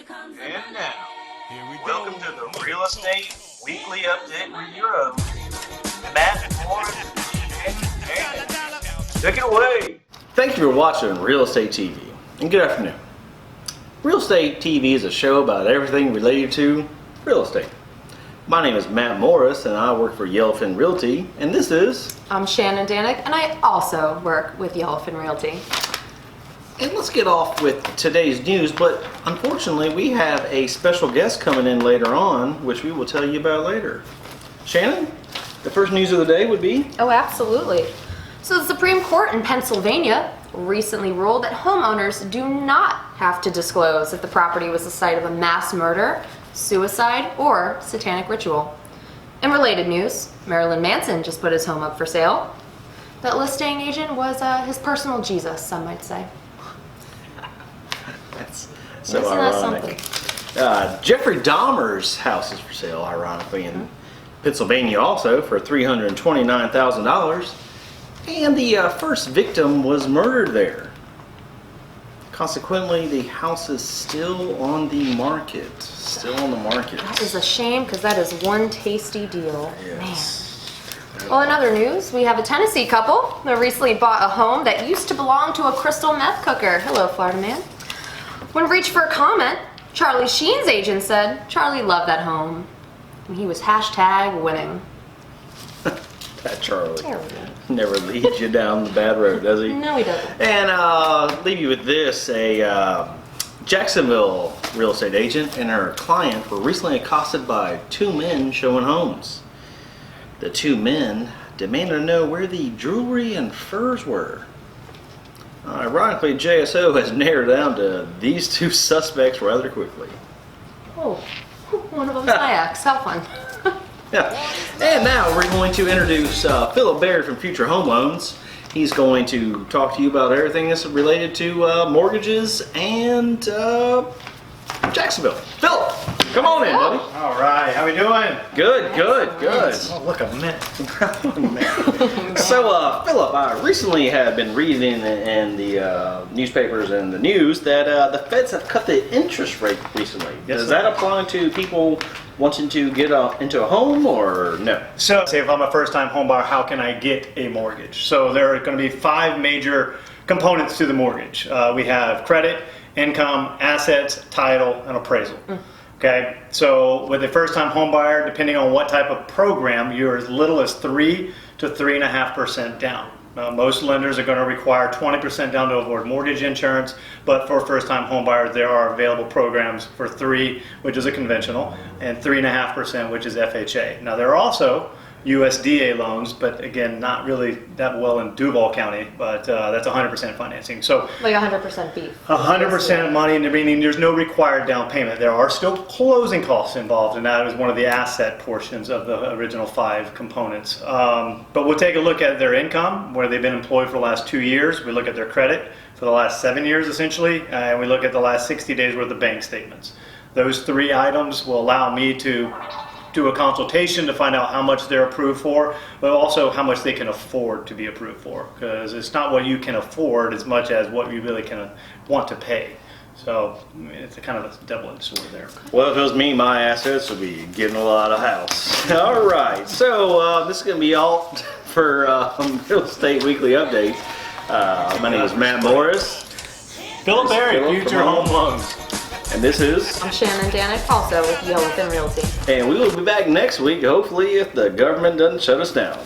And now, welcome to the Real Estate Weekly Update with your host, Matt Morris and take it away. Thank you for watching Real Estate TV, and good afternoon. Real Estate TV is a show about everything related to real estate. My name is Matt Morris, and I work for Yellowfin Realty, and this is... I'm Shannon Danek, and I also work with Yellowfin Realty. And let's get off with today's news, but unfortunately we have a special guest coming in later on, which we will tell you about later. Shannon, the first news of the day would be? Oh, absolutely. So the Supreme Court in Pennsylvania recently ruled that homeowners do not have to disclose if the property was the site of a mass murder, suicide, or satanic ritual. In related news, Marilyn Manson just put his home up for sale. That listing agent was his personal Jesus, some might say. That's so Isn't ironic. that Jeffrey Dahmer's house is for sale, ironically, in Pennsylvania also for $329,000. And the first victim was murdered there. Consequently, the house is still on the market. That is a shame, because that is one tasty deal. Yes. Man. Well, in other news, we have a Tennessee couple that recently bought a home that used to belong to a crystal meth cooker. Hello, Florida man. When reached for a comment, Charlie Sheen's agent said Charlie loved that home, and he was #winning. That Charlie There we go. never leads you down the bad road, does he? No, he doesn't. And leave you with this. A Jacksonville real estate agent and her client were recently accosted by two men showing homes. The two men demanded to know where the jewelry and furs were. Ironically, JSO has narrowed down to these two suspects rather quickly. Oh, one of them's my ex. How fun. Yeah. And now we're going to introduce Philip Baird from Future Home Loans. He's going to talk to you about everything that's related to mortgages and Jacksonville. Philip, come on in, buddy. All right, how we doing? Good. Oh, look, a mint. So, Philip, I recently have been reading in the newspapers and the news that the feds have cut the interest rate recently. Yes, Does sir. that apply to people wanting to get into a home or no? So, say if I'm a first-time home buyer, how can I get a mortgage? So there are going to be 5 major components to the mortgage. We have credit, income, assets, title, and appraisal. Okay, so with a first-time home buyer, depending on what type of program, you're as little as 3 to 3.5% down. Most lenders are going to require 20% down to avoid mortgage insurance, but for first-time home buyers, there are available programs for 3, which is a conventional, and 3.5%, which is FHA. Now, there are also USDA loans, but again, not really that well in Duval County, but that's 100% financing. So Like 100% beef. 100% money, meaning there's no required down payment. There are still closing costs involved, and that is one of the asset portions of the original 5 components. But we'll take a look at their income, where they've been employed for the last 2 years. We look at their credit for the last 7 years, essentially, and we look at the last 60 days worth of bank statements. Those 3 items will allow me to do a consultation to find out how much they're approved for, but also how much they can afford to be approved for, because it's not what you can afford as much as what you really can want to pay. So it's a kind of a double-edged sword there. Well, if it was me, my assets would be getting a lot of house. All right, so this is going to be all for Real Estate Weekly Update. My name is Matt Morris. Philip Berry, Philip, Future come on. Home Loans. And this is... I'm Shannon Danek, also with Yellowfin Realty. And we will be back next week, hopefully, if the government doesn't shut us down.